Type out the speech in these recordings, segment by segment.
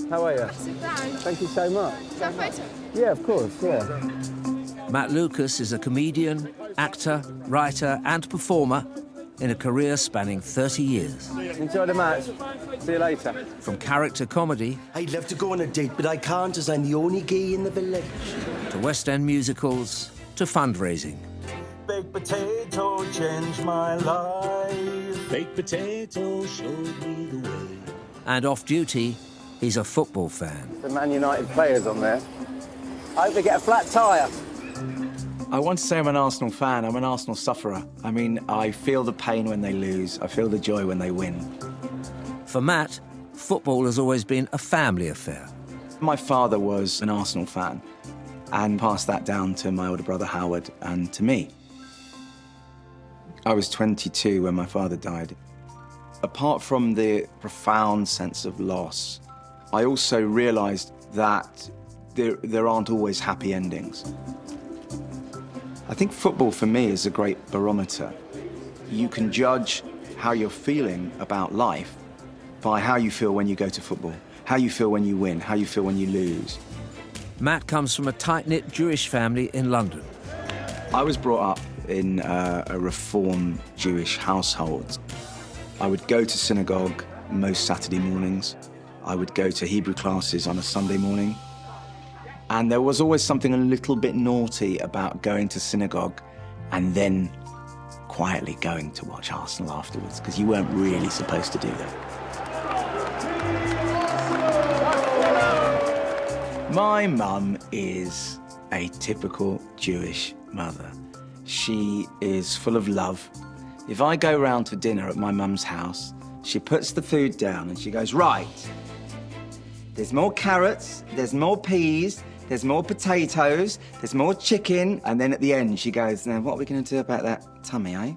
How are you? Sit down. Thank you so much. Is that a photo? Yeah, of course, yeah. Matt Lucas is a comedian, actor, writer and performer in a career spanning 30 years. Enjoy the match. See you later. From character comedy I'd love to go on a date, but I can't as I'm the only gay in the village. to West End musicals to fundraising. Baked potato changed my life. Baked potato showed me the way. And off-duty, he's a football fan. The Man United players on there. I hope they get a flat tyre. I want to say I'm an Arsenal fan. I'm an Arsenal sufferer. I mean, I feel the pain when they lose. I feel the joy when they win. For Matt, football has always been a family affair. My father was an Arsenal fan and passed that down to my older brother Howard and to me. I was 22 when my father died. Apart from the profound sense of loss, I also realised that there aren't always happy endings. I think football for me is a great barometer. You can judge how you're feeling about life by how you feel when you go to football, how you feel when you win, how you feel when you lose. Matt comes from a tight-knit Jewish family in London. I was brought up in a Reform Jewish household. I would go to synagogue most Saturday mornings. I would go to Hebrew classes on a Sunday morning. And there was always something a little bit naughty about going to synagogue and then quietly going to watch Arsenal afterwards, because you weren't really supposed to do that. My mum is a typical Jewish mother. She is full of love. If I go round for dinner at my mum's house, she puts the food down and she goes, right, there's more carrots, there's more peas, there's more potatoes, there's more chicken, and then at the end she goes, now what are we going to do about that tummy, eh?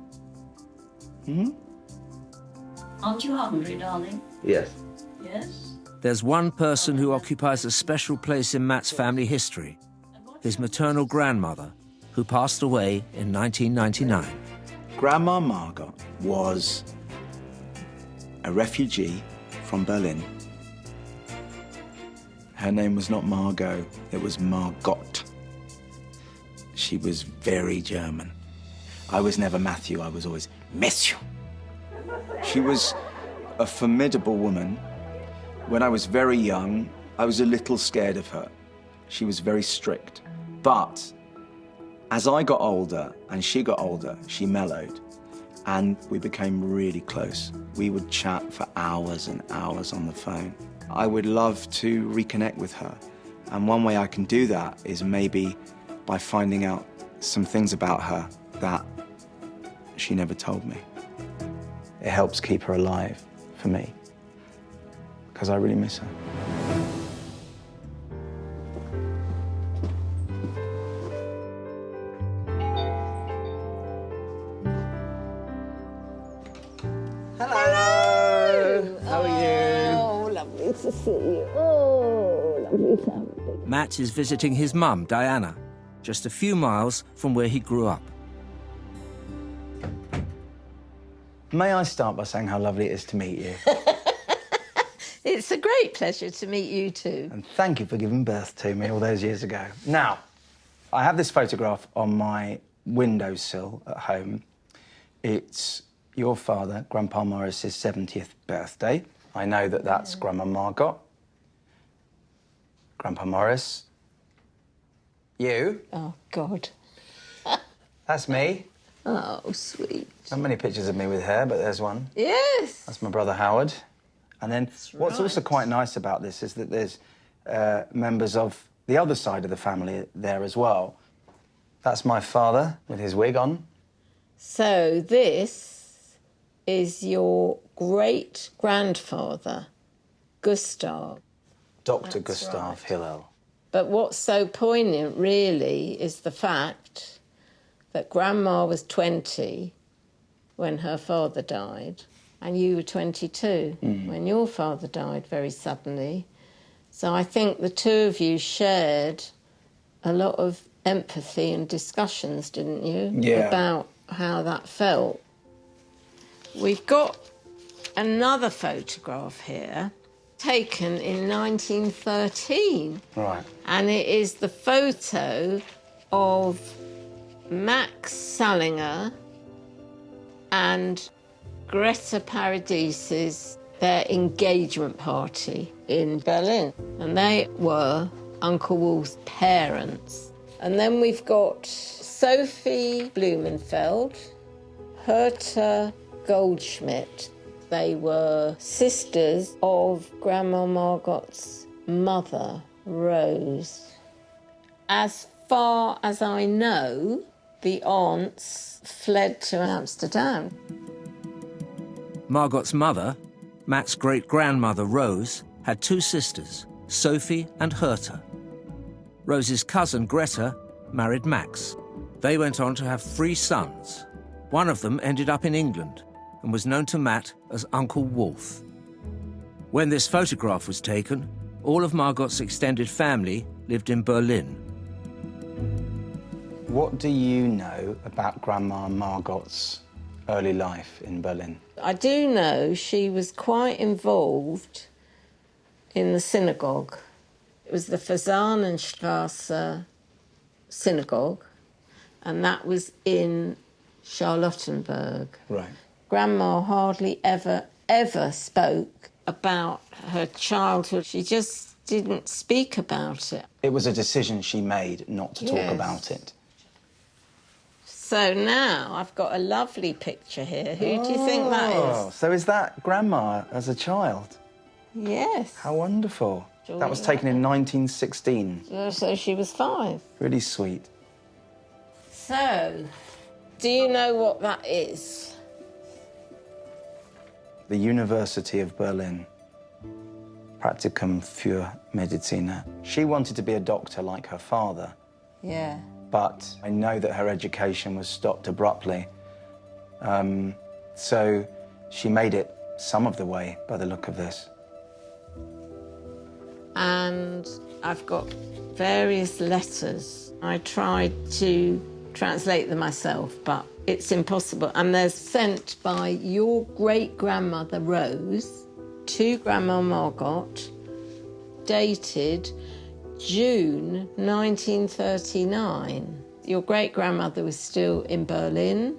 Aren't you hungry, darling? Yes. Yes? There's one person who occupies a special place in Matt's family history, his maternal grandmother, who passed away in 1999. Grandma Margot was a refugee from Berlin. Her name was not Margot, it was Margot. She was very German. I was never Matthew, I was always Monsieur. She was a formidable woman. When I was very young, I was a little scared of her. She was very strict. But as I got older and she got older, she mellowed. And we became really close. We would chat for hours and hours on the phone. I would love to reconnect with her. And one way I can do that is maybe by finding out some things about her that she never told me. It helps keep her alive for me, because I really miss her. To see you. Oh, lovely family. Matt is visiting his mum, Diana, just a few miles from where he grew up. May I start by saying how lovely it is to meet you? It's a great pleasure to meet you too. And thank you for giving birth to me all those years ago. Now, I have this photograph on my windowsill at home. It's your father, Grandpa Morris's 70th birthday. I know that that's Grandma Margot. Grandpa Morris. You. Oh, God. That's me. Oh, sweet. Not many pictures of me with hair, but there's one. Yes. That's my brother Howard. And then what's right. also quite nice about this is that there's members of the other side of the family there as well. That's my father with his wig on. So this is your great-grandfather, Gustav. Dr. That's Gustav right. Hillel. But what's so poignant, really, is the fact that Grandma was 20 when her father died, and you were 22 when your father died very suddenly. So I think the two of you shared a lot of empathy and discussions, didn't you? Yeah. About how that felt. We've got another photograph here, taken in 1913. Right. And it is the photo of Max Salinger and Greta Paradis's their engagement party in Berlin. And they were Uncle Wolf's parents. And then we've got Sophie Blumenfeld, Herta Goldschmidt. They were sisters of Grandma Margot's mother, Rose. As far as I know, the aunts fled to Amsterdam. Margot's mother, Matt's great-grandmother Rose, had two sisters, Sophie and Herta. Rose's cousin Greta married Max. They went on to have 3 sons. One of them ended up in England and was known to Matt as Uncle Wolf. When this photograph was taken, all of Margot's extended family lived in Berlin. What do you know about Grandma Margot's early life in Berlin? I do know she was quite involved in the synagogue. It was the Fasanenstrasse synagogue, and that was in Charlottenburg. Right. Grandma hardly ever spoke about her childhood. She just didn't speak about it. It was a decision she made not to talk about it. So now I've got a lovely picture here. Who do you think that is? So is that Grandma as a child? Yes. How wonderful. That was taken in 1916. So she was 5. Really sweet. So, do you know what that is? The University of Berlin. Praktikum für Medizin. She wanted to be a doctor like her father. Yeah. But I know that her education was stopped abruptly. So she made it some of the way by the look of this. And I've got various letters. I tried to translate them myself, but it's impossible. And they're sent by your great-grandmother, Rose, to Grandma Margot, dated June 1939. Your great-grandmother was still in Berlin,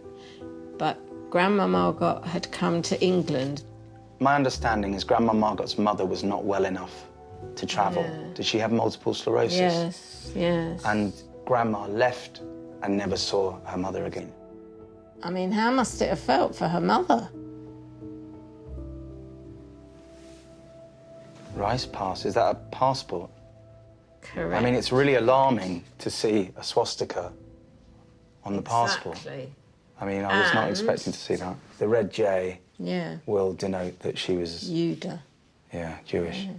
but Grandma Margot had come to England. My understanding is Grandma Margot's mother was not well enough to travel. Yeah. Did she have multiple sclerosis? Yes, yes. And Grandma left and never saw her mother again. I mean, how must it have felt for her mother? Rice pass, is that a passport? Correct. I mean, it's really alarming to see a swastika on the passport. Exactly. I mean, I was not expecting to see that. The red J Yeah. will denote that she was, Judah. yeah, Jewish. Yeah.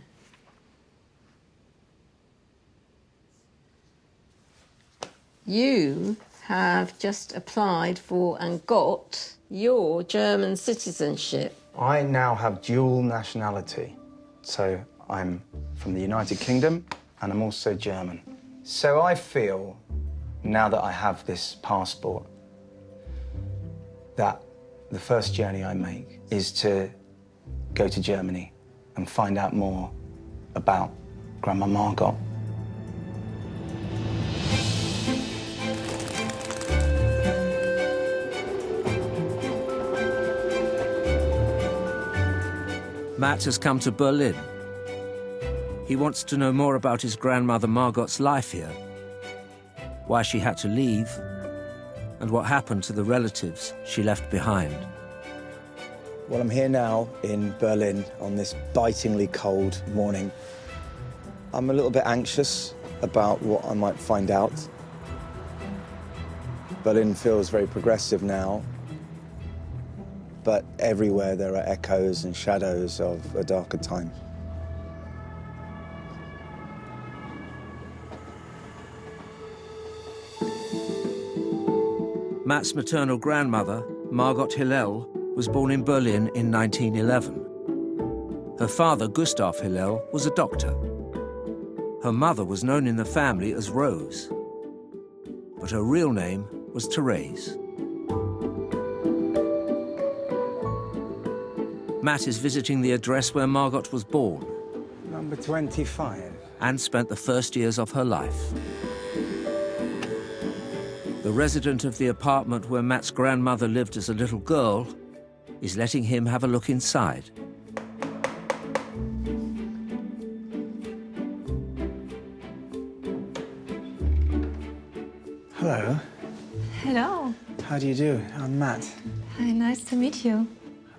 You have just applied for and got your German citizenship. I now have dual nationality. So I'm from the United Kingdom and I'm also German. So I feel, now that I have this passport, that the first journey I make is to go to Germany and find out more about Grandma Margot. Matt has come to Berlin. He wants to know more about his grandmother Margot's life here, why she had to leave, and what happened to the relatives she left behind. Well, I'm here now in Berlin on this bitingly cold morning. I'm a little bit anxious about what I might find out. Berlin feels very progressive now, but everywhere there are echoes and shadows of a darker time. Matt's maternal grandmother, Margot Hillel, was born in Berlin in 1911. Her father, Gustav Hillel, was a doctor. Her mother was known in the family as Rose, but her real name was Therese. Matt is visiting the address where Margot was born. Number 25. and spent the first years of her life. The resident of the apartment where Matt's grandmother lived as a little girl is letting him have a look inside. Hello. Hello. How do you do? I'm Matt. Hi, nice to meet you.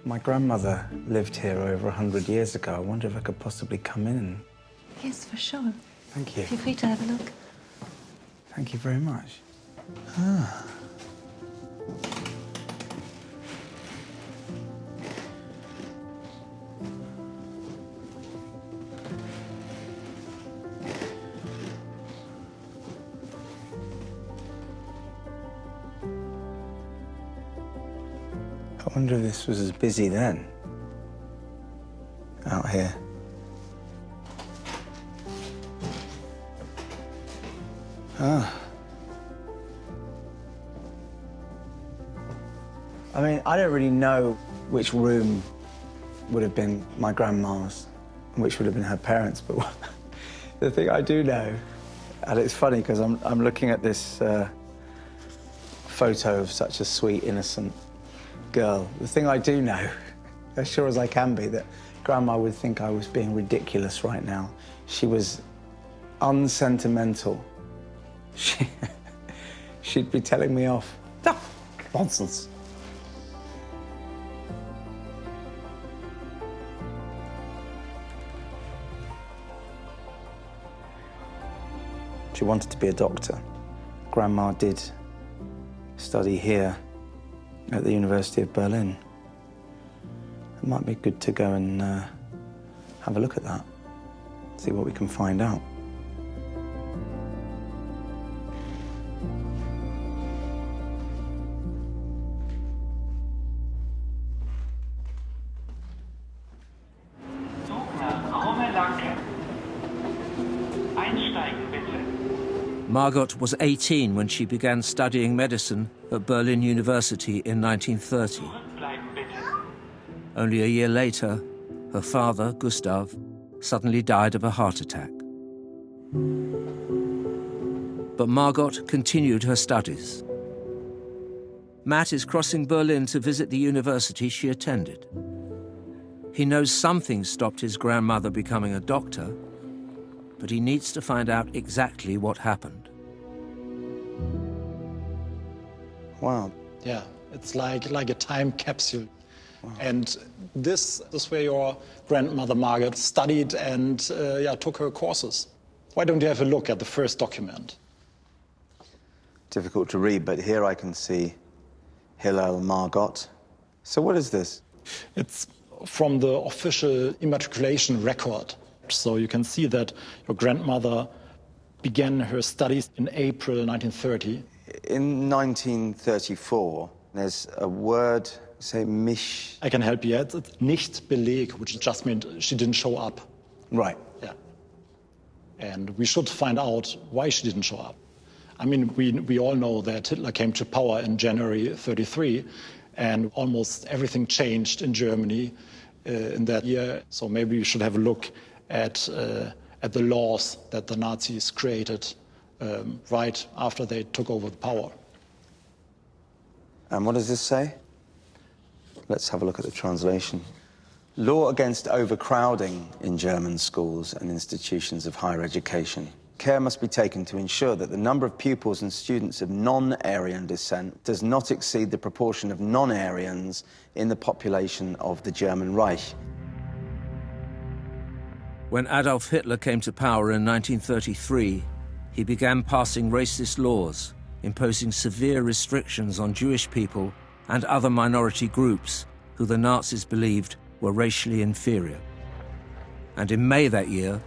My grandmother lived here over 100 years ago. I wonder if I could possibly come in and... Yes, for sure. Thank you. Feel free to have a look. Thank you very much. Ah. I wonder if this was as busy then, out here. Ah. I mean, I don't really know which room would have been my grandma's and which would have been her parents', but the thing I do know, and it's funny because I'm looking at this photo of such a sweet, innocent girl. The thing I do know, as sure as I can be, that Grandma would think I was being ridiculous right now. She was unsentimental. She'd be telling me off. Ah, nonsense. She wanted to be a doctor. Grandma did study here at the University of Berlin. It might be good to go and have a look at that, see what we can find out. Margot was 18 when she began studying medicine at Berlin University in 1930. Only a year later, her father, Gustav, suddenly died of a heart attack. But Margot continued her studies. Matt is crossing Berlin to visit the university she attended. He knows something stopped his grandmother becoming a doctor, but he needs to find out exactly what happened. Wow. Yeah, it's like a time capsule. Wow. And this is where your grandmother Margot studied and took her courses. Why don't you have a look at the first document? Difficult to read, but here I can see Hillel Margot. So what is this? It's from the official immatriculation record. So you can see that your grandmother began her studies in April 1930. In 1934, there's a word, say, mich. I can help you. It's nicht Beleg, which just means she didn't show up. Right. Yeah. And we should find out why she didn't show up. I mean, we all know that Hitler came to power in January 1933, and almost everything changed in Germany in that year. So maybe we should have a look at the laws that the Nazis created right after they took over the power. And what does this say? Let's have a look at the translation. Law against overcrowding in German schools and institutions of higher education. Care must be taken to ensure that the number of pupils and students of non-Aryan descent does not exceed the proportion of non-Aryans in the population of the German Reich. When Adolf Hitler came to power in 1933, he began passing racist laws, imposing severe restrictions on Jewish people and other minority groups who the Nazis believed were racially inferior. And in May that year,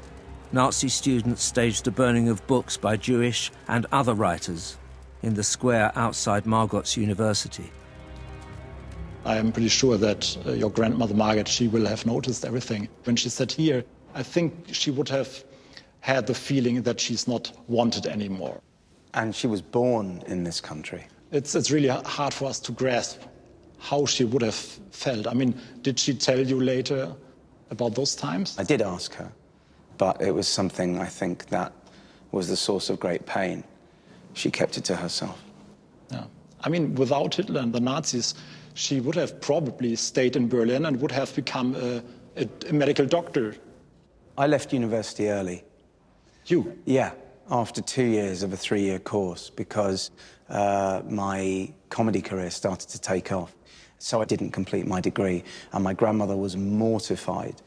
Nazi students staged a burning of books by Jewish and other writers in the square outside Margot's university. I am pretty sure that your grandmother Margot, she will have noticed everything. When she sat here, I think she would have had the feeling that she's not wanted anymore. And she was born in this country. It's really hard for us to grasp how she would have felt. I mean, did she tell you later about those times? I did ask her, but it was something, I think, that was the source of great pain. She kept it to herself. Yeah. I mean, without Hitler and the Nazis, she would have probably stayed in Berlin and would have become a medical doctor. I left university early. You? Yeah, after 2 years of a 3-year course, because my comedy career started to take off. So I didn't complete my degree, and my grandmother was mortified.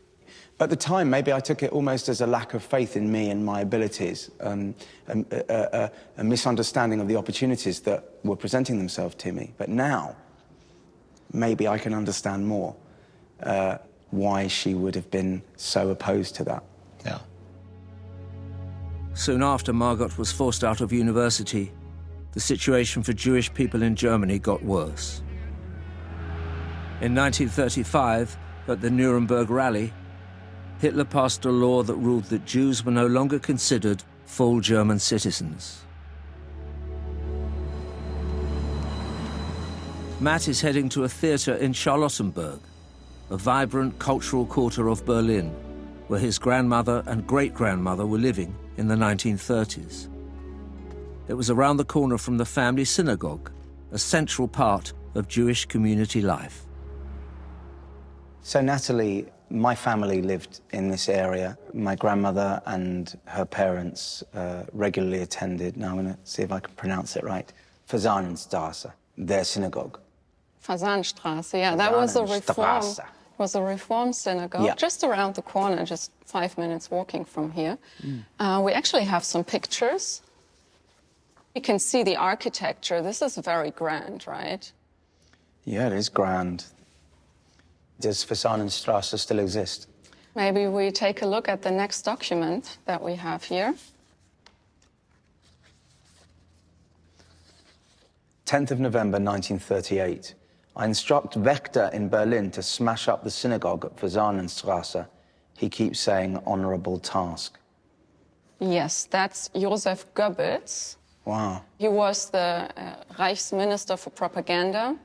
At the time, maybe I took it almost as a lack of faith in me and my abilities, a misunderstanding of the opportunities that were presenting themselves to me. But now, maybe I can understand more why she would have been so opposed to that. Yeah. Soon after Margot was forced out of university, the situation for Jewish people in Germany got worse. In 1935, at the Nuremberg Rally, Hitler passed a law that ruled that Jews were no longer considered full German citizens. Matt is heading to a theatre in Charlottenburg, a vibrant cultural quarter of Berlin, where his grandmother and great-grandmother were living in the 1930s. It was around the corner from the family synagogue, a central part of Jewish community life. So, Natalie, my family lived in this area. My grandmother and her parents regularly attended, now I'm going to see if I can pronounce it right, Fasanenstraße, their synagogue. Fasanenstraße, yeah, that was a reform synagogue, yeah, just around the corner, just 5 minutes walking from here. We actually have some pictures. You can see the architecture. This is very grand, right? Yeah, it is grand. Does Fasanenstraße still exist? Maybe we take a look at the next document that we have here. 10th of November, 1938. I instruct Wächter in Berlin to smash up the synagogue at Fasanenstraße. He keeps saying honorable task. Yes, that's Joseph Goebbels. Wow. He was the Reichsminister for propaganda.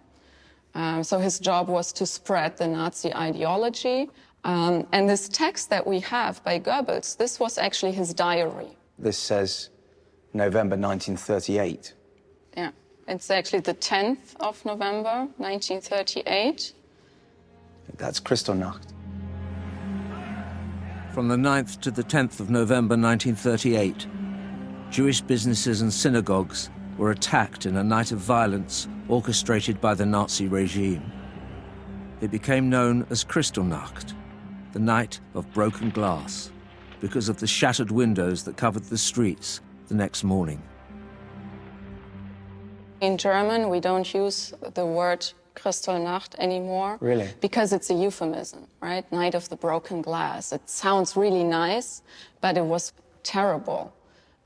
So his job was to spread the Nazi ideology. And this text that we have by Goebbels, this was actually his diary. This says November 1938. Yeah, it's actually the 10th of November, 1938. That's Kristallnacht. From the 9th to the 10th of November 1938, Jewish businesses and synagogues were attacked in a night of violence orchestrated by the Nazi regime. It became known as Kristallnacht, the night of broken glass, because of the shattered windows that covered the streets the next morning. In German, we don't use the word Kristallnacht anymore. Really? Because it's a euphemism, right? Night of the broken glass. It sounds really nice, but it was terrible.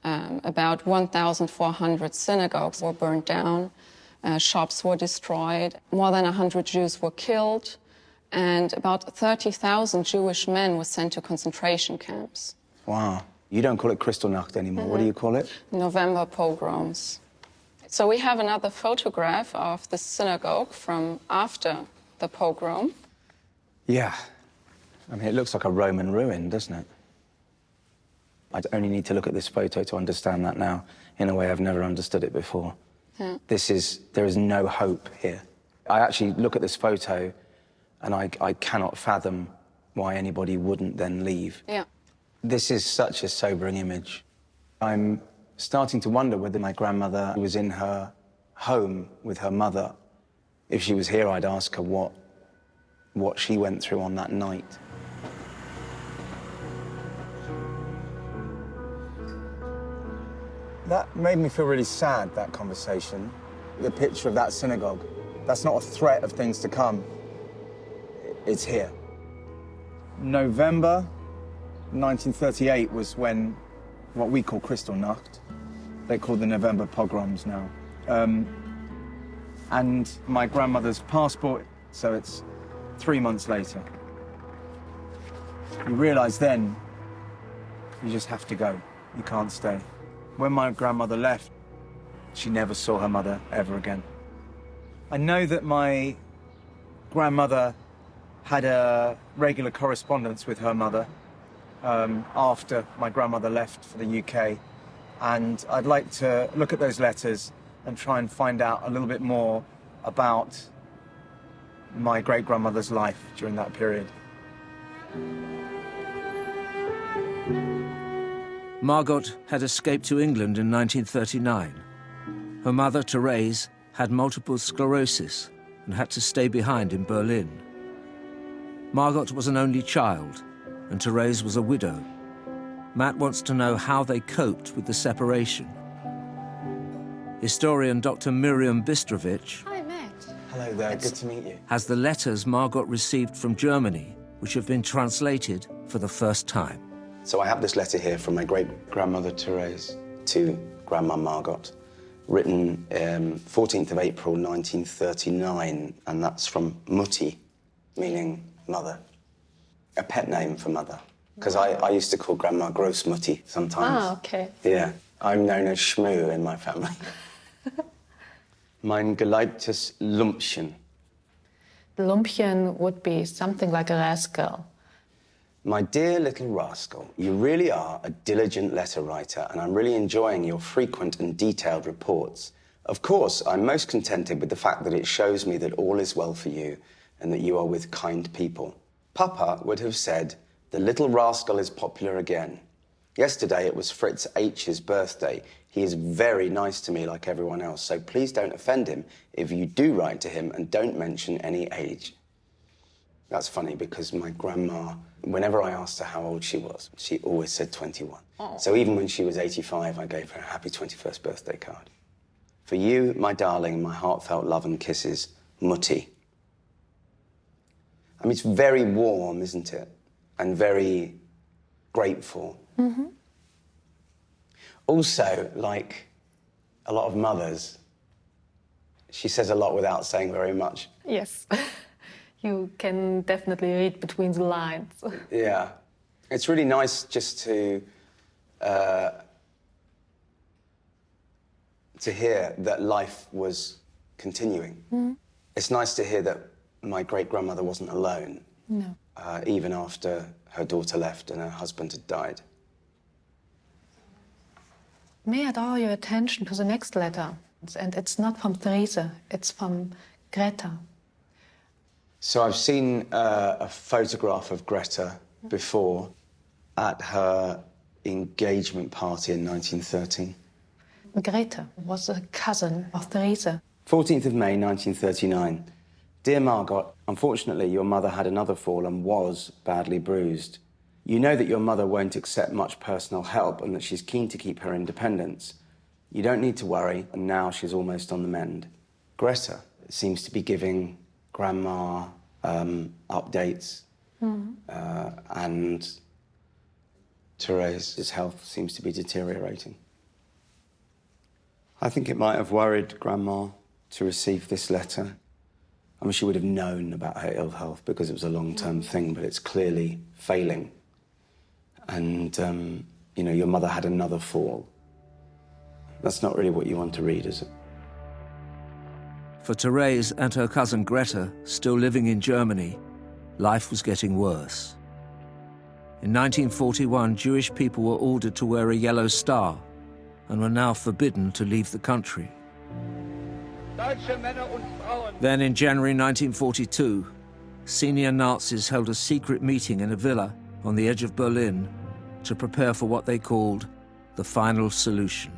About 1,400 synagogues were burned down, shops were destroyed, more than 100 Jews were killed, and about 30,000 Jewish men were sent to concentration camps. Wow. You don't call it Kristallnacht anymore. What do you call it? November pogroms. So we have another photograph of the synagogue from after the pogrom. Yeah. I mean, it looks like a Roman ruin, doesn't it? I only need to look at this photo to understand that now in a way I've never understood it before. Yeah. There is no hope here. I actually look at this photo and I cannot fathom why anybody wouldn't then leave. Yeah. This is such a sobering image. I'm starting to wonder whether my grandmother was in her home with her mother. If she was here, I'd ask her what she went through on that night. That made me feel really sad, that conversation. The picture of that synagogue. That's not a threat of things to come. It's here. November 1938 was when what we call Kristallnacht. They call the November pogroms now. And my grandmother's passport, so it's 3 months later. You realize then, you just have to go. You can't stay. When my grandmother left, she never saw her mother ever again. I know that my grandmother had a regular correspondence with her mother, after my grandmother left for the UK. And I'd like to look at those letters and try and find out a little bit more about my great-grandmother's life during that period. Margot had escaped to England in 1939. Her mother, Therese, had multiple sclerosis and had to stay behind in Berlin. Margot was an only child, and Therese was a widow. Matt wants to know how they coped with the separation. Historian Dr. Miriam Bistrovich Hi, Matt. Hello there, good to meet you. has the letters Margot received from Germany, which have been translated for the first time. So I have this letter here from my great-grandmother Therese to Grandma Margot, written 14th of April 1939, and that's from Mutti, meaning mother, a pet name for mother. Because I used to call Grandma Großmutti sometimes. Ah, okay. Yeah, I'm known as Schmoo in my family. Mein geliebtes Lumpchen. Lumpchen would be something like a rascal. My dear little rascal, you really are a diligent letter writer, and I'm really enjoying your frequent and detailed reports. Of course, I'm most contented with the fact that it shows me that all is well for you and that you are with kind people. Papa would have said, the little rascal is popular again. Yesterday it was Fritz H's birthday. He is very nice to me like everyone else, so please don't offend him if you do write to him, and don't mention any age. That's funny because my grandma, whenever I asked her how old she was, she always said 21. Oh. So even when she was 85, I gave her a happy 21st birthday card. For you, my darling, my heartfelt love and kisses, Mutti. I mean, it's very warm, isn't it? And very grateful. Mm-hmm. Also, like a lot of mothers, she says a lot without saying very much. Yes. You can definitely read between the lines. Yeah. It's really nice just to hear that life was continuing. Mm-hmm. It's nice to hear that my great-grandmother wasn't alone. No. Even after her daughter left and her husband had died. May I draw your attention to the next letter? And it's not from Therese, it's from Greta. So I've seen a photograph of Greta before at her engagement party in 1913. Greta was a cousin of Therese. 14th of May, 1939. Dear Margot, unfortunately, your mother had another fall and was badly bruised. You know that your mother won't accept much personal help and that she's keen to keep her independence. You don't need to worry, and now she's almost on the mend. Greta seems to be giving Grandma updates, and Therese's health seems to be deteriorating. I think it might have worried Grandma to receive this letter. I mean, she would have known about her ill health because it was a long-term thing, but it's clearly failing. And, you know, your mother had another fall. That's not really what you want to read, is it? For Therese and her cousin Greta, still living in Germany, life was getting worse. In 1941, Jewish people were ordered to wear a yellow star and were now forbidden to leave the country. Then in January 1942, senior Nazis held a secret meeting in a villa on the edge of Berlin to prepare for what they called the final solution,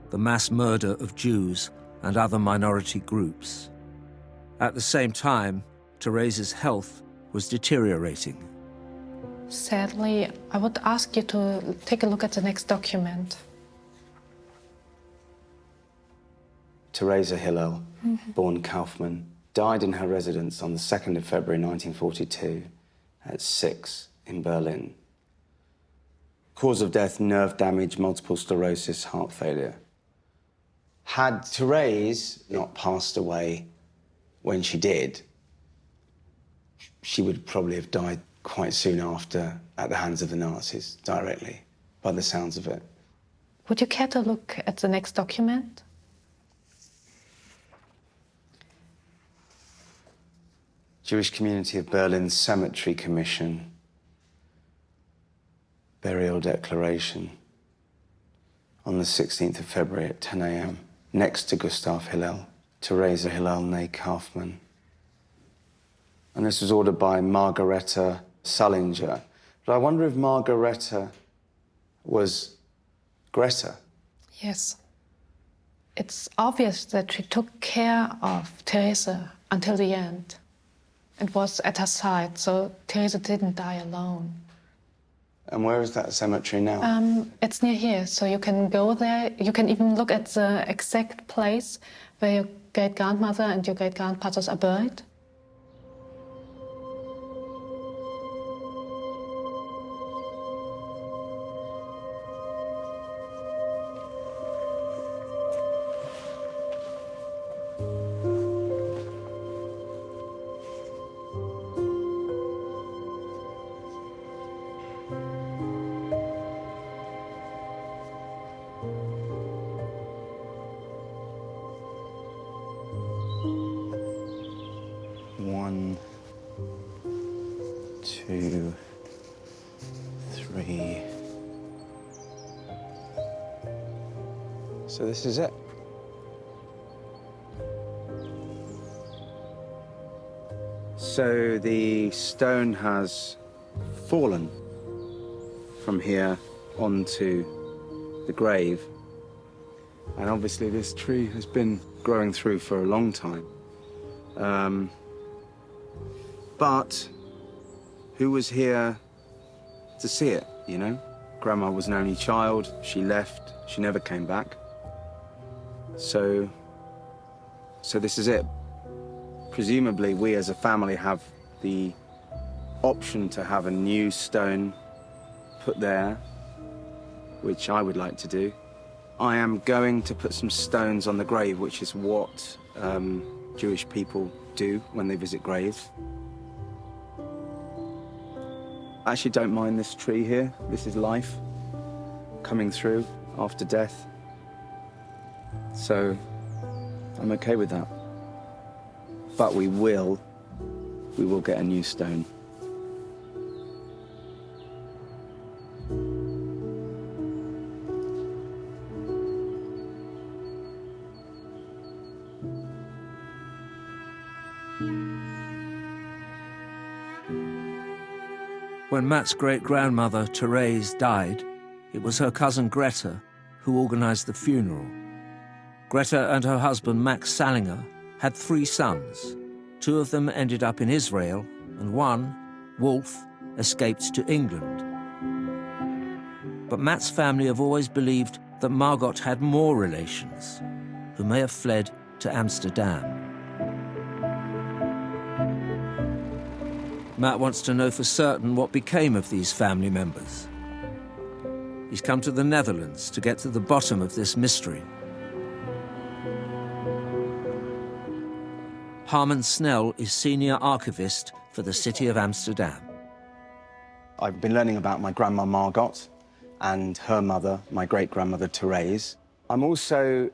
the mass murder of Jews and other minority groups. At the same time, Therese's health was deteriorating. Sadly, I would ask you to take a look at the next document. Theresa Hillel, born Kaufmann, died in her residence on the 2nd of February 1942 at 6 in Berlin. Cause of death, nerve damage, multiple sclerosis, heart failure. Had Therese not passed away when she did, she would probably have died quite soon after at the hands of the Nazis, directly, by the sounds of it. Would you care to look at the next document? Jewish Community of Berlin Cemetery Commission. burial declaration on the 16th of February at 10 a.m. next to Gustav Hillel, Theresa Hillel née Kaufmann. And this was ordered by Margareta Sullinger. But I wonder if Margareta was Greta. Yes. It's obvious that she took care of Theresa until the end. It was at her side, so Theresa didn't die alone. And where is that cemetery now? It's near here, so you can go there. You can even look at the exact place where your great-grandmother and your great-grandfathers are buried. One, two, three. So this is it. So the stone has fallen from here onto the grave. And obviously this tree has been growing through for a long time. But who was here to see it, you know? Grandma was an only child. She left. She never came back. So this is it. Presumably, we as a family have the option to have a new stone put there, which I would like to do. I am going to put some stones on the grave, which is what Jewish people do when they visit graves. I actually don't mind this tree here. This is life coming through after death. So I'm okay with that. But we will get a new stone. When Matt's great-grandmother, Therese, died, it was her cousin Greta who organised the funeral. Greta and her husband, Max Salinger, had 3 sons. 2 of them ended up in Israel, and one, Wolf, escaped to England. But Matt's family have always believed that Margot had more relations, who may have fled to Amsterdam. Matt wants to know for certain what became of these family members. He's come to the Netherlands to get to the bottom of this mystery. Harman Snell is senior archivist for the city of Amsterdam. I've been learning about my grandma Margot and her mother, my great-grandmother Therese. I'm also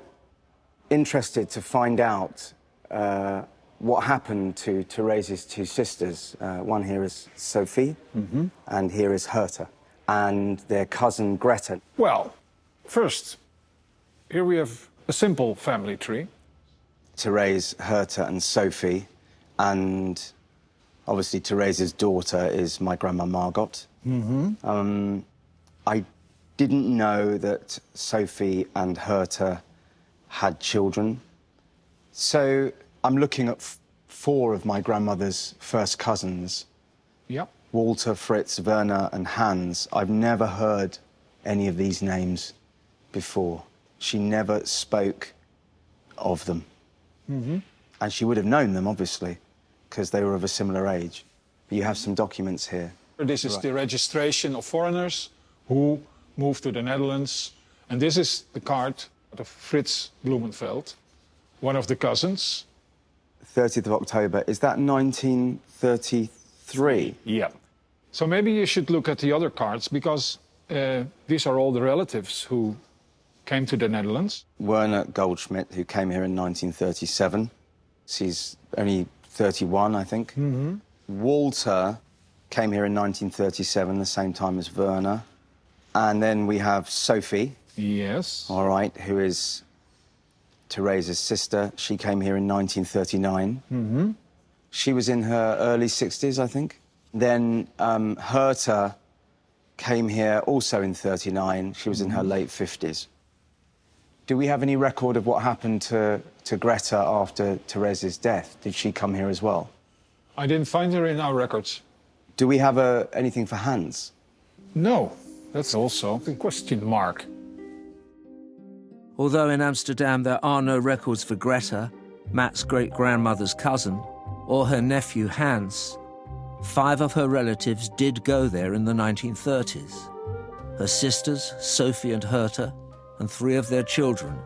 interested to find out what happened to Therese's 2 sisters. One here is Sophie, and here is Herta, and their cousin Greta. Well, first, here we have a simple family tree. Therese, Herta, and Sophie, and obviously Therese's daughter is my grandma Margot. I didn't know that Sophie and Herta had children. So I'm looking at 4 of my grandmother's first cousins. Yep. Walter, Fritz, Werner, and Hans. I've never heard any of these names before. She never spoke of them. And she would have known them, obviously, because they were of a similar age. But you have some documents here. This is the registration of foreigners who moved to the Netherlands. And this is the card of Frits Blumenfeld, one of the cousins. 30th of October, is that 1933? Yeah. So maybe you should look at the other cards, because these are all the relatives who came to the Netherlands. Werner Goldschmidt, who came here in 1937. He's only 31, I think. Walter came here in 1937, the same time as Werner. And then we have Sophie. Yes. All right, who is Theresa's sister. She came here in 1939. Mm-hmm. She was in her early 60s, I think. Then Herta came here also in 39. She was in her late 50s. Do we have any record of what happened to Greta after Theresa's death? Did she come here as well? I didn't find her in our records. Do we have anything for Hans? No, that's also a question mark. Although in Amsterdam there are no records for Greta, Matt's great-grandmother's cousin, or her nephew Hans, 5 of her relatives did go there in the 1930s. Her sisters, Sophie and Herta, and 3 of their children,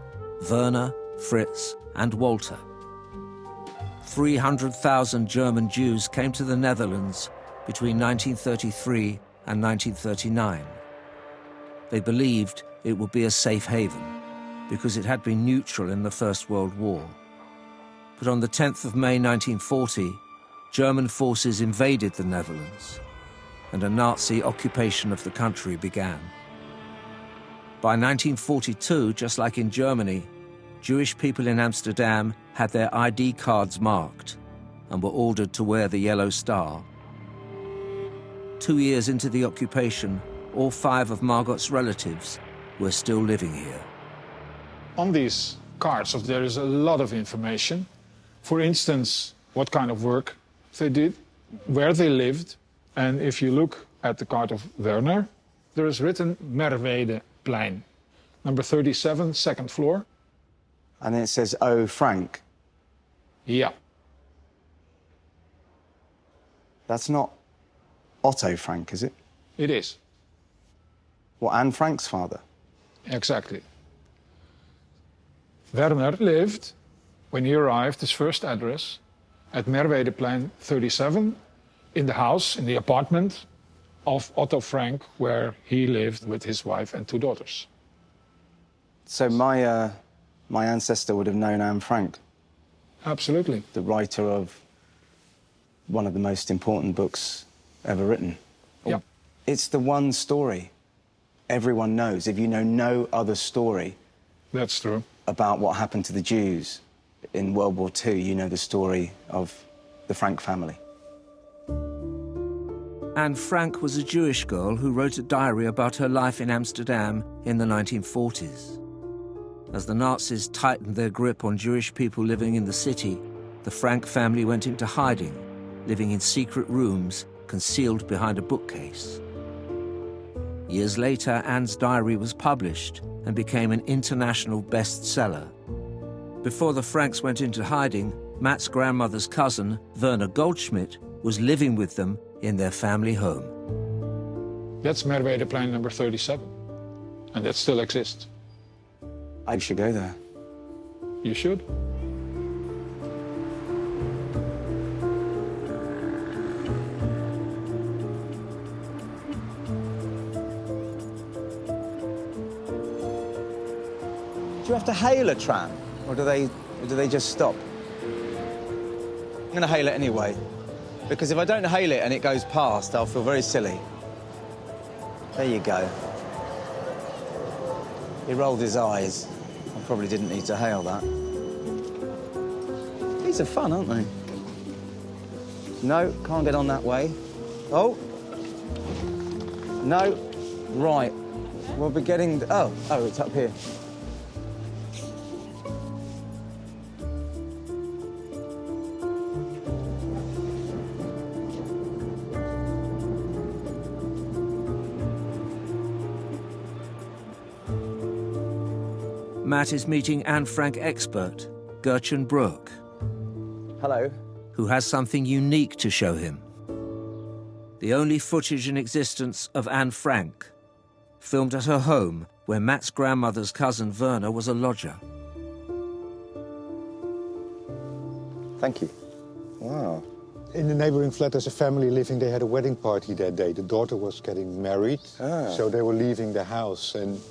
Werner, Fritz, and Walter. 300,000 German Jews came to the Netherlands between 1933 and 1939. They believed it would be a safe haven because it had been neutral in the First World War. But on the 10th of May 1940, German forces invaded the Netherlands and a Nazi occupation of the country began. By 1942, just like in Germany, Jewish people in Amsterdam had their ID cards marked and were ordered to wear the yellow star. 2 years into the occupation, all 5 of Margot's relatives were still living here. On these cards, there is a lot of information. For instance, what kind of work they did, where they lived, and if you look at the card of Werner, there is written Merwedeplein, number 37, second floor. And then it says, "Oh, Frank." Yeah. That's not Otto Frank, is it? It is. What, Anne Frank's father? Exactly. Werner lived, when he arrived, his first address, at Merwedeplein 37, in the house, in the apartment of Otto Frank, where he lived with his wife and 2 daughters. So my ancestor would have known Anne Frank? Absolutely. The writer of one of the most important books ever written. Yeah. It's the one story everyone knows. If you know no other story... That's true. ...about what happened to the Jews in World War II, you know the story of the Frank family. Anne Frank was a Jewish girl who wrote a diary about her life in Amsterdam in the 1940s. As the Nazis tightened their grip on Jewish people living in the city, the Frank family went into hiding, living in secret rooms concealed behind a bookcase. Years later, Anne's diary was published and became an international bestseller. Before the Franks went into hiding, Matt's grandmother's cousin, Werner Goldschmidt, was living with them in their family home. That's Merwedeplein number 37, and that still exists. I should go there. You should. Do you have to hail a tram, or do they just stop? I'm going to hail it anyway, because if I don't hail it and it goes past, I'll feel very silly. There you go. He rolled his eyes. I probably didn't need to hail that. These are fun, aren't they? No, can't get on that way. Oh. No. Right. We'll be getting... Oh, it's up here. Matt is meeting Anne Frank expert, Gertjan Broek. Hello. Who has something unique to show him. The only footage in existence of Anne Frank, filmed at her home where Matt's grandmother's cousin Werner was a lodger. Thank you. Wow. In the neighboring flat, there's a family living. They had a wedding party that day. The daughter was getting married, so they were leaving the house, and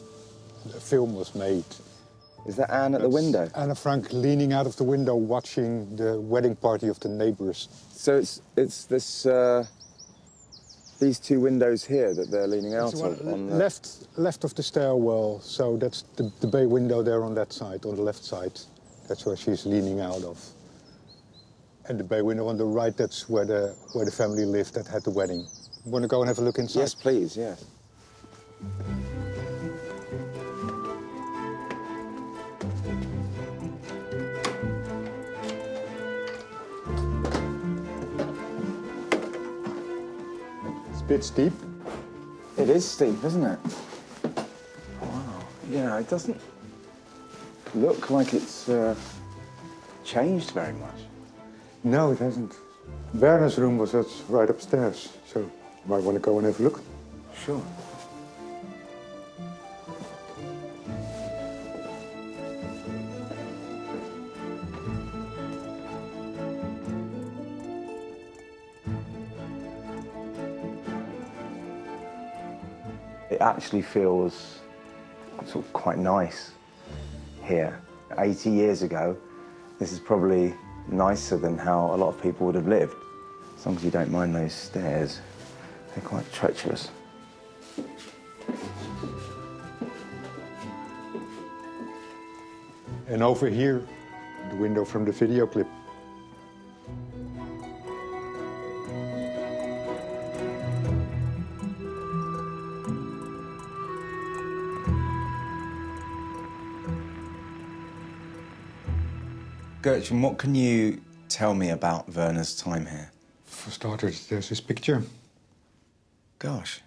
a film was made. Is that Anne at the window? Anne Frank leaning out of the window watching the wedding party of the neighbors. So it's this These two windows here that they're leaning out It's of? On the... left of the stairwell, so that's the bay window there on that side, on the left side. That's where she's leaning out of. And the bay window on the right, that's where the family lived that had the wedding. Want to go and have a look inside? Yes, please, yes. It's a bit steep. It is steep, isn't it? Wow. Yeah, it doesn't look like it's changed very much. No, it hasn't. Werner's room was right upstairs, so you might want to go and have a look. Sure. It actually feels sort of quite nice here. 80 years ago, this is probably nicer than how a lot of people would have lived. As long as you don't mind those stairs, they're quite treacherous. And over here, the window from the video clip. Gertrude, what can you tell me about Werner's time here? For starters, there's this picture. Gosh,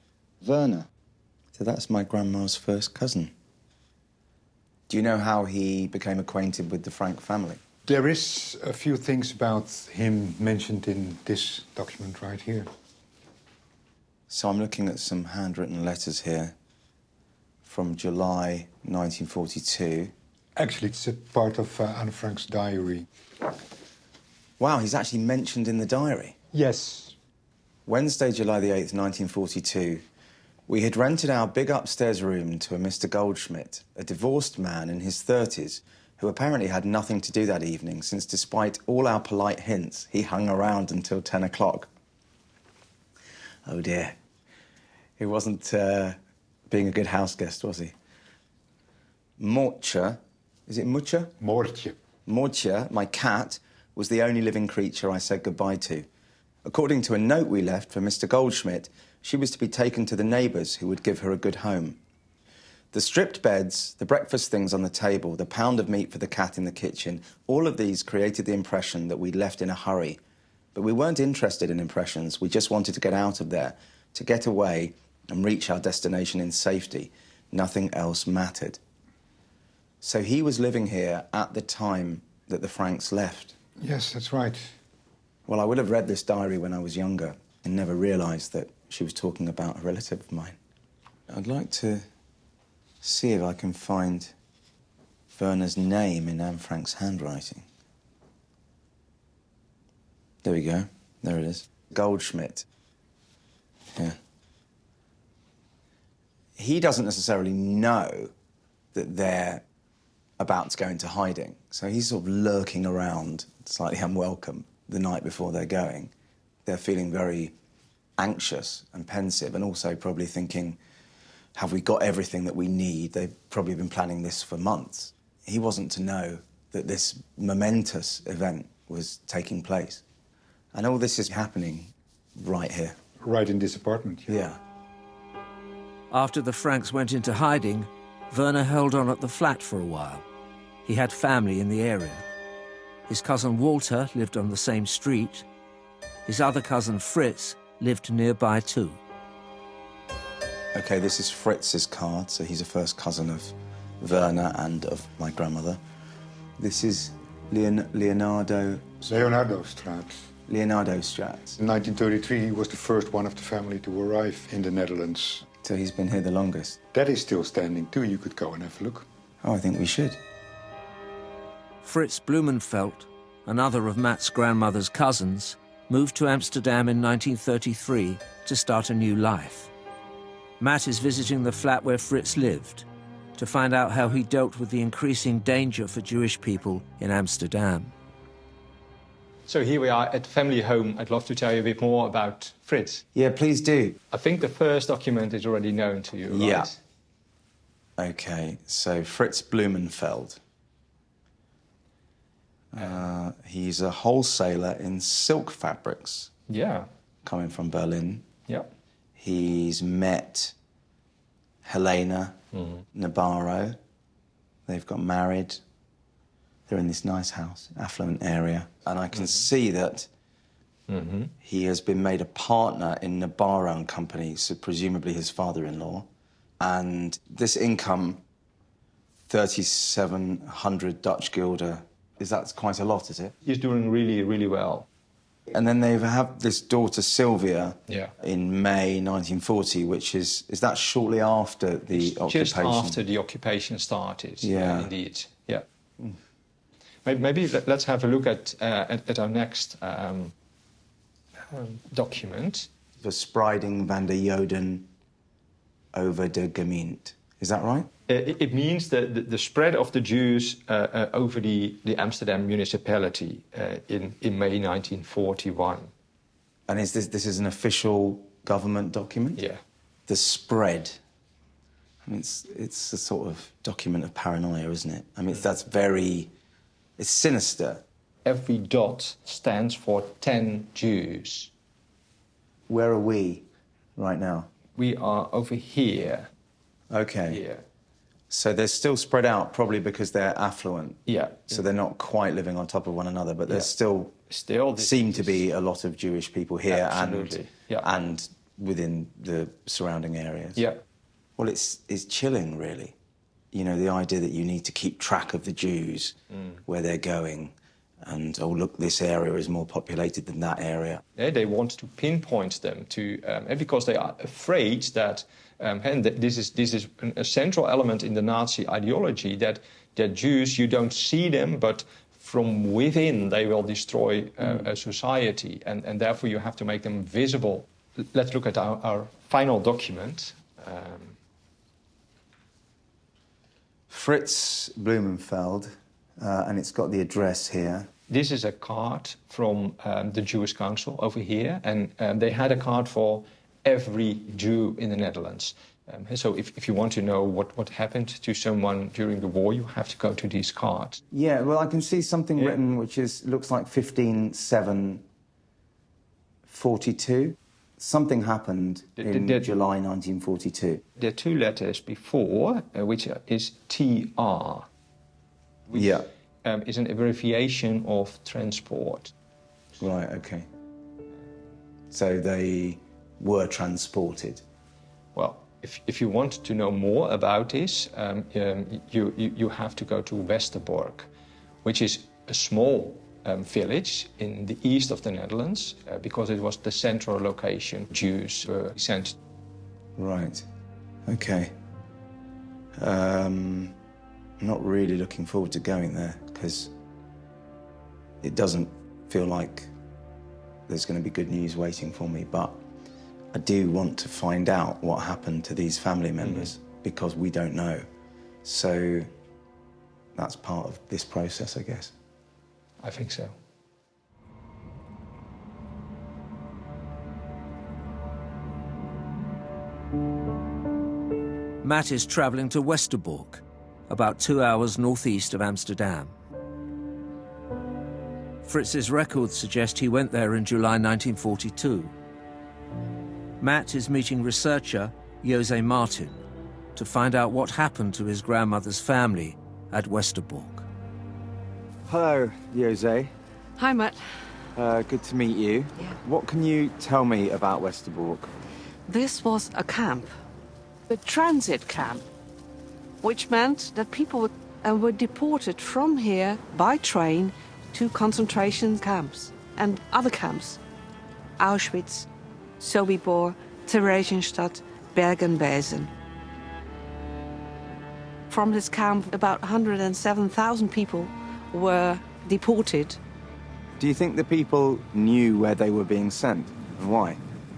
Werner. So that's my grandma's first cousin. Do you know how he became acquainted with the Frank family? There is a few things about him mentioned in this document right here. So I'm looking at some handwritten letters here from July 1942. Actually, it's a part of Anne Frank's diary. Wow, he's actually mentioned in the diary. Yes. Wednesday, July the 8th, 1942, we had rented our big upstairs room to a Mr. Goldschmidt, a divorced man in his 30s, who apparently had nothing to do that evening, since despite all our polite hints, he hung around until 10 o'clock. Oh dear. He wasn't being a good house guest, was he? Mortje, is it Mucha? Mortje. Mortje, my cat, was the only living creature I said goodbye to. According to a note we left for Mr. Goldschmidt, she was to be taken to the neighbours who would give her a good home. The stripped beds, the breakfast things on the table, the pound of meat for the cat in the kitchen, all of these created the impression that we'd left in a hurry. But we weren't interested in impressions. We just wanted to get out of there, to get away and reach our destination in safety. Nothing else mattered. So he was living here at the time that the Franks left. Yes, that's right. Well, I would have read this diary when I was younger and never realised that she was talking about a relative of mine. I'd like to see if I can find Werner's name in Anne Frank's handwriting. There we go. There it is. Goldschmidt. Yeah. He doesn't necessarily know that they're about to go into hiding. So he's sort of lurking around, slightly unwelcome, the night before they're going. They're feeling very anxious and pensive, and also probably thinking, have we got everything that we need? They've probably been planning this for months. He wasn't to know that this momentous event was taking place. And all this is happening right here. Right in this apartment. Yeah. After the Franks went into hiding, Werner held on at the flat for a while. He had family in the area. His cousin Walter lived on the same street. His other cousin Fritz lived nearby too. OK, this is Fritz's card, so he's a first cousin of Werner and of my grandmother. This is Leonardo Straat. Leonardo Straat. In 1933, he was the first one of the family to arrive in the Netherlands. So he's been here the longest. That is still standing too. You could go and have a look. Oh, I think we should. Fritz Blumenfeld, another of Matt's grandmother's cousins, moved to Amsterdam in 1933 to start a new life. Matt is visiting the flat where Fritz lived to find out how he dealt with the increasing danger for Jewish people in Amsterdam. So here we are at the family home. I'd love to tell you a bit more about Fritz. Yeah, please do. I think the first document is already known to you, right? Yeah. Okay, so Fritz Blumenfeld. He's a wholesaler in silk fabrics. Yeah. Coming from Berlin. Yeah. He's met Helena Nabarro. They've got married. They're in this nice house, affluent area. And I can see that he has been made a partner in Nabarro and Company, so presumably his father-in-law. And this income, 3,700 Dutch guilder, that's quite a lot, is it? He's doing really, really well. And then they have this daughter, Sylvia, Yeah. in May 1940, which is that shortly after the occupation? Just after the occupation started, Yeah. indeed, yeah. Maybe let's have a look at our next document. Verspreiding van de Joden over de gemeente. Is that right? It means the spread of the Jews over the Amsterdam municipality in May 1941. And is this is an official government document? Yeah. The spread. I mean, it's a sort of document of paranoia, isn't it? I mean, it's sinister. Every dot stands for 10 Jews. Where are we right now? We are over here. Okay. Here. So they're still spread out, probably because they're affluent. Yeah. So they're not quite living on top of one another, but there's still seem to be a lot of Jewish people here and within the surrounding areas. Yeah. Well, it's chilling, really. You know, the idea that you need to keep track of the Jews, where they're going, and, oh, look, this area is more populated than that area. Yeah, they want to pinpoint them to, because they are afraid that, and this is a central element in the Nazi ideology, that Jews, you don't see them, but from within they will destroy a society, and therefore you have to make them visible. Let's look at our final document. Fritz Blumenfeld, and it's got the address here. This is a card from the Jewish Council over here, and they had a card for every Jew in the Netherlands. So if you want to know what happened to someone during the war, you have to go to these cards. Yeah, well, I can see something written which looks like 15/7/42. Something happened in July 1942. There are two letters before, which is TR, which is an abbreviation of transport. Right, okay. So they were transported. Well, if you want to know more about this, you have to go to Westerbork, which is a small village in the east of the Netherlands, because it was the central location Jews were sent. Right. Okay. I'm not really looking forward to going there, because it doesn't feel like there's going to be good news waiting for me, but I do want to find out what happened to these family members, because we don't know. So that's part of this process, I guess. I think so. Matt is travelling to Westerbork, about 2 hours northeast of Amsterdam. Fritz's records suggest he went there in July 1942. Matt is meeting researcher Jose Martin to find out what happened to his grandmother's family at Westerbork. Hello, Jose. Hi, Matt. Good to meet you. Yeah. What can you tell me about Westerbork? This was a camp, a transit camp, which meant that people were deported from here by train to concentration camps and other camps. Auschwitz, Sobibor, Theresienstadt, Bergen-Belsen. From this camp, about 107,000 people were deported. Do you think the people knew where they were being sent and why?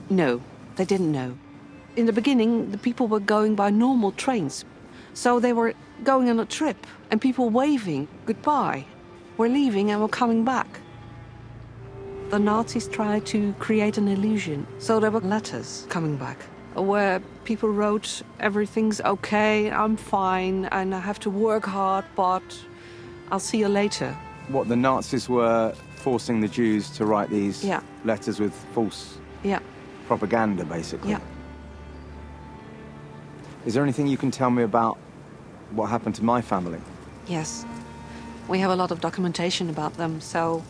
No, they didn't know. In the beginning, the people were going by normal trains. So they were going on a trip and people waving goodbye. We're leaving and we're coming back. The Nazis tried to create an illusion. So there were letters coming back where people wrote, everything's okay, I'm fine, and I have to work hard, but I'll see you later. What, the Nazis were forcing the Jews to write these Yeah. letters with false Yeah. propaganda, basically? Yeah. Is there anything you can tell me about what happened to my family? Yes. We have a lot of documentation about them, so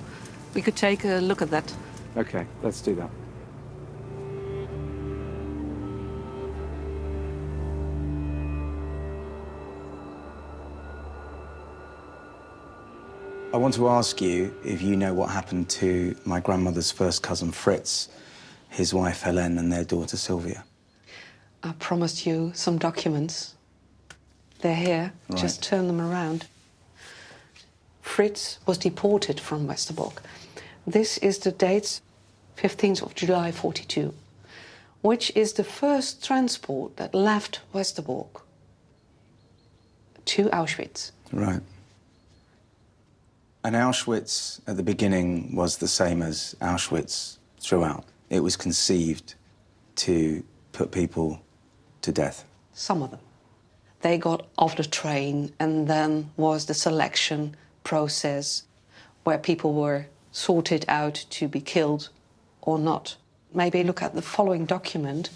we could take a look at that. Okay, let's do that. I want to ask you if you know what happened to my grandmother's first cousin Fritz, his wife Helen, and their daughter Sylvia. I promised you some documents. They're here. Right. Just turn them around. Fritz was deported from Westerbork. This is the date, 15th of July 42, which is the first transport that left Westerbork to Auschwitz. Right. And Auschwitz at the beginning was the same as Auschwitz throughout. It was conceived to put people to death. Some of them. They got off the train, and then was the selection process where people were sorted out to be killed or not. Maybe look at the following document.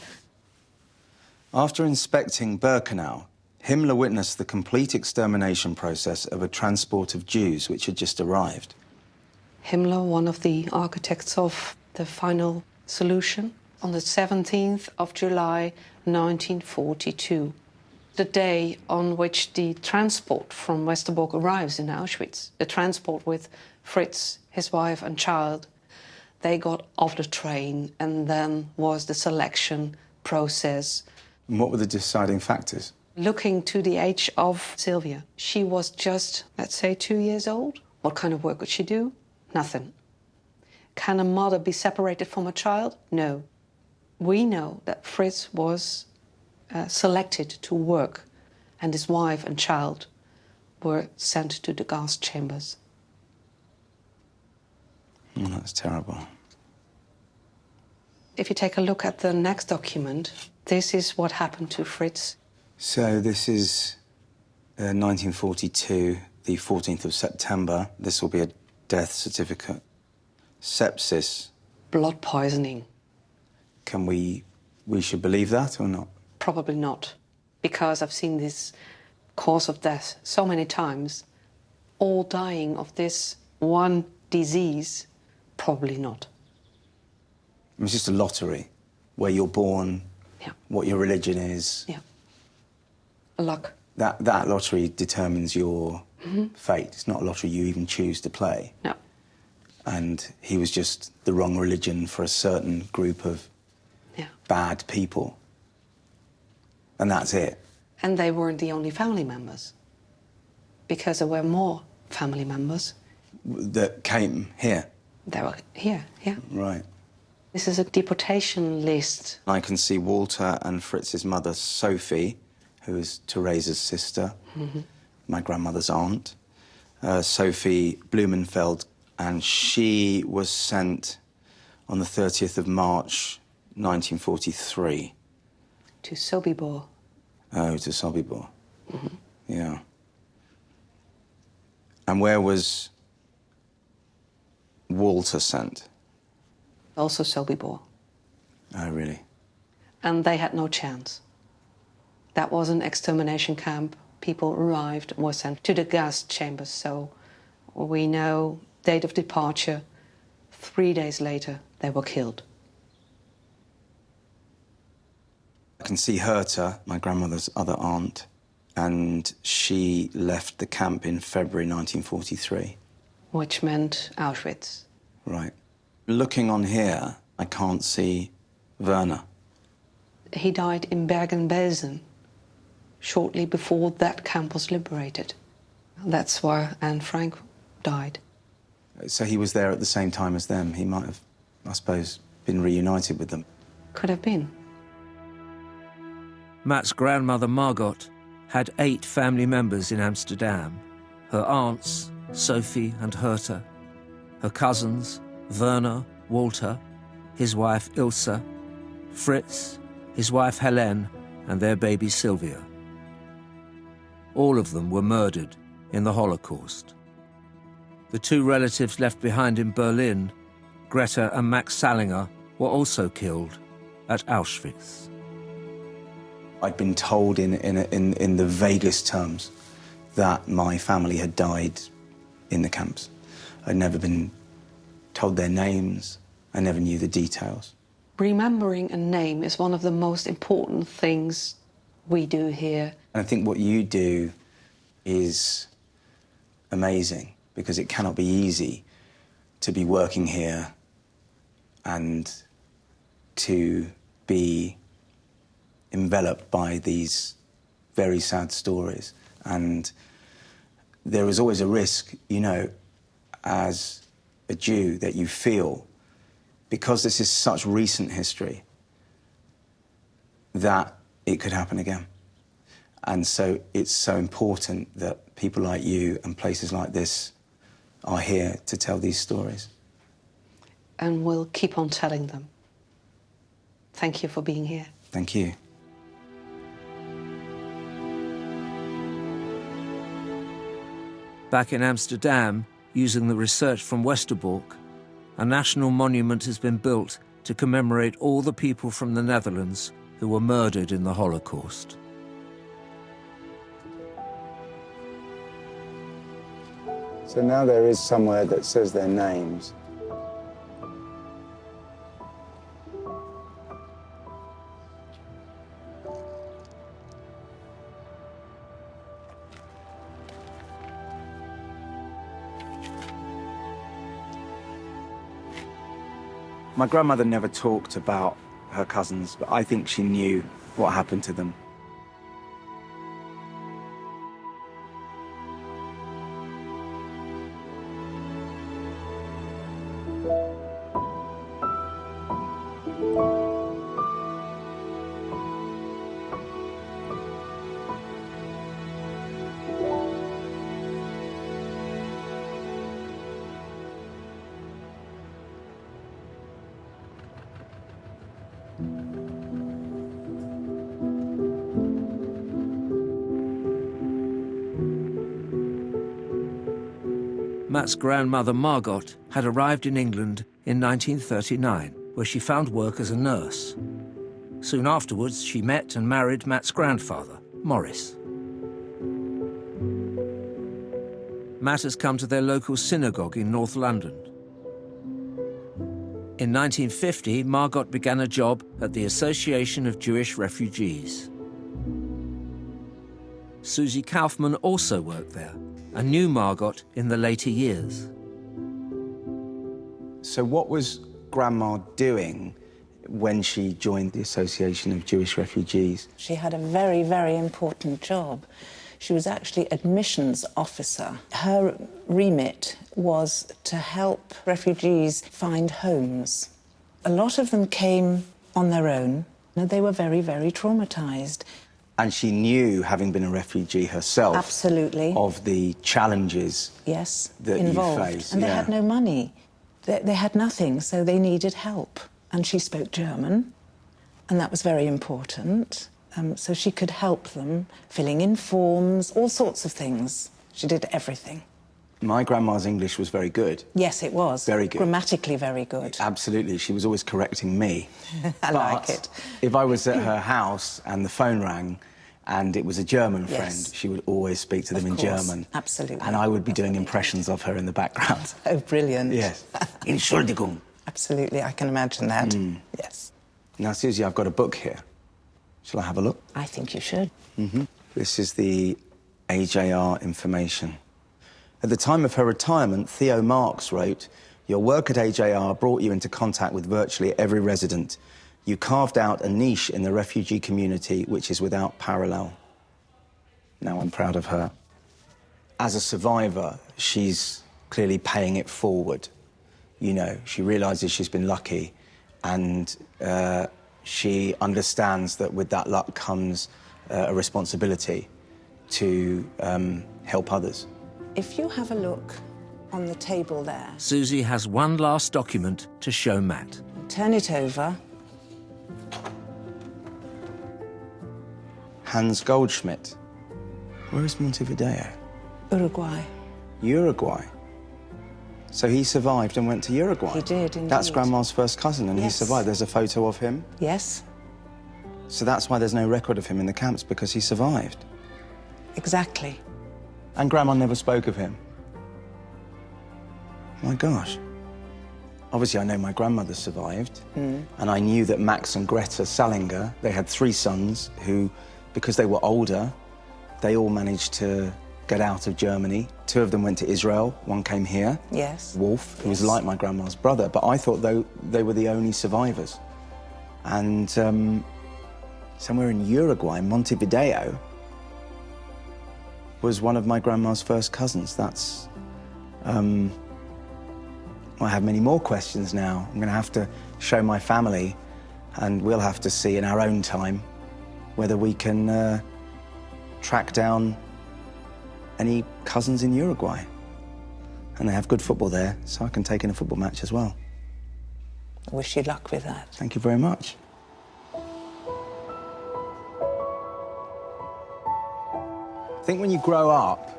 After inspecting Birkenau, Himmler witnessed the complete extermination process of a transport of Jews which had just arrived. Himmler, one of the architects of the final solution, on the 17th of July 1942, the day on which the transport from Westerbork arrives in Auschwitz, the transport with Fritz, his wife and child. They got off the train, and then was the selection process. And what were the deciding factors? Looking to the age of Sylvia, she was just, let's say, 2 years old. What kind of work could she do? Nothing. Can a mother be separated from a child? No. We know that Fritz was selected to work, and his wife and child were sent to the gas chambers. Oh, that's terrible. If you take a look at the next document, this is what happened to Fritz. So this is 1942, the 14th of September. This will be a death certificate. Sepsis. Blood poisoning. Can we should believe that or not? Probably not, because I've seen this cause of death so many times. All dying of this one disease, probably not. It's just a lottery, where you're born, what your religion is. Yeah. Luck. That lottery determines your fate. It's not a lottery you even choose to play. No. And he was just the wrong religion for a certain group of bad people. And that's it. And they weren't the only family members, because there were more family members. That came here? They were here, yeah. Right. This is a deportation list. I can see Walter and Fritz's mother, Sophie, who is Theresa's sister, my grandmother's aunt. Sophie Blumenfeld, and she was sent on the 30th of March, 1943. To Sobibor. Oh, to Sobibor. Yeah. And where was Walter sent? Also Sobibor. Oh, really? And they had no chance. That was an extermination camp. People arrived and were sent to the gas chambers. So we know date of departure. 3 days later, they were killed. I can see Herta, my grandmother's other aunt, and she left the camp in February 1943. Which meant Auschwitz. Right. Looking on here, I can't see Werner. He died in Bergen-Belsen, shortly before that camp was liberated. That's where Anne Frank died. So he was there at the same time as them. He might have, I suppose, been reunited with them. Could have been. Matt's grandmother, Margot, had 8 family members in Amsterdam. Her aunts, Sophie and Herta. Her cousins, Werner, Walter, his wife Ilse, Fritz, his wife Helene, and their baby Sylvia. All of them were murdered in the Holocaust. The two relatives left behind in Berlin, Greta and Max Salinger, were also killed at Auschwitz. I'd been told in the vaguest terms that my family had died in the camps. I'd never been told their names. I never knew the details. Remembering a name is one of the most important things we do here. And I think what you do is amazing, because it cannot be easy to be working here and to be enveloped by these very sad stories. And there is always a risk, you know, as a Jew, that you feel, because this is such recent history, that it could happen again. And so it's so important that people like you and places like this are here to tell these stories. And we'll keep on telling them. Thank you for being here. Thank you. Back in Amsterdam, using the research from Westerbork, a national monument has been built to commemorate all the people from the Netherlands who were murdered in the Holocaust. So now there is somewhere that says their names. My grandmother never talked about her cousins, but I think she knew what happened to them. Matt's grandmother, Margot, had arrived in England in 1939, where she found work as a nurse. Soon afterwards, she met and married Matt's grandfather, Morris. Matt has come to their local synagogue in North London. In 1950, Margot began a job at the Association of Jewish Refugees. Susie Kaufman also worked there, and knew Margot in the later years. So what was Grandma doing when she joined the Association of Jewish Refugees? She had a very, very important job. She was actually admissions officer. Her remit was to help refugees find homes. A lot of them came on their own, and they were very, very traumatized. And she knew, having been a refugee herself, absolutely, of the challenges that involved. you face. And they had no money. They had nothing, so they needed help. And she spoke German, and that was very important. So she could help them, filling in forms, all sorts of things. She did everything. My grandma's English was very good. Yes, it was. Very good. Grammatically very good. Absolutely. She was always correcting me. I like it. If I was at her house and the phone rang and it was a German friend, she would always speak to them in German. Absolutely. And I would be doing impressions of her in the background. Oh, brilliant. Yes. Entschuldigung. Absolutely, I can imagine that. Yes. Now, Susie, I've got a book here. Shall I have a look? I think you should. This is the AJR information. At the time of her retirement, Theo Marks wrote, "Your work at AJR brought you into contact with virtually every resident. You carved out a niche in the refugee community which is without parallel." Now, I'm proud of her. As a survivor, she's clearly paying it forward. You know, she realises she's been lucky, and she understands that with that luck comes a responsibility to help others. If you have a look on the table there. Susie has one last document to show Matt. Turn it over. Hans Goldschmidt. Where is Montevideo? Uruguay. Uruguay. So he survived and went to Uruguay? He did, indeed. That's Grandma's first cousin, and Yes. he survived. There's a photo of him? Yes, So that's why there's no record of him in the camps, because he survived. exactly. And Grandma never spoke of him? My gosh. Obviously, I know my grandmother survived, and I knew that Max and Greta Salinger, they had 3 sons who, because they were older, they all managed to get out of Germany. 2 of them went to Israel, 1 came here. Yes. Wolf, who was like my grandma's brother, but I thought they were the only survivors. And somewhere in Uruguay, Montevideo, was one of my grandma's first cousins. That's, I have many more questions now. I'm gonna have to show my family, and we'll have to see in our own time whether we can track down any cousins in Uruguay. And they have good football there, so I can take in a football match as well. I wish you luck with that. Thank you very much. I think when you grow up,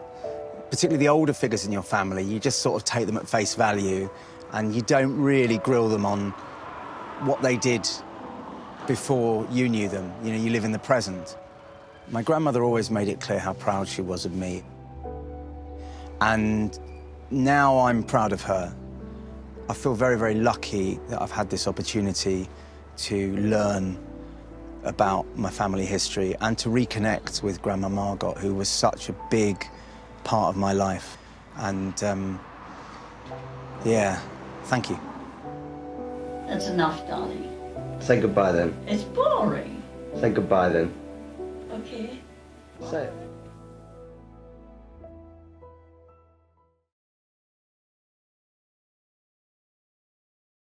particularly the older figures in your family, you just sort of take them at face value and you don't really grill them on what they did before you knew them. You know, you live in the present. My grandmother always made it clear how proud she was of me. And now I'm proud of her. I feel very, very lucky that I've had this opportunity to learn about my family history and to reconnect with Grandma Margot, who was such a big part of my life. And, yeah, thank you. That's enough, darling. Say goodbye then. It's boring. Say goodbye then. Okay. Say it.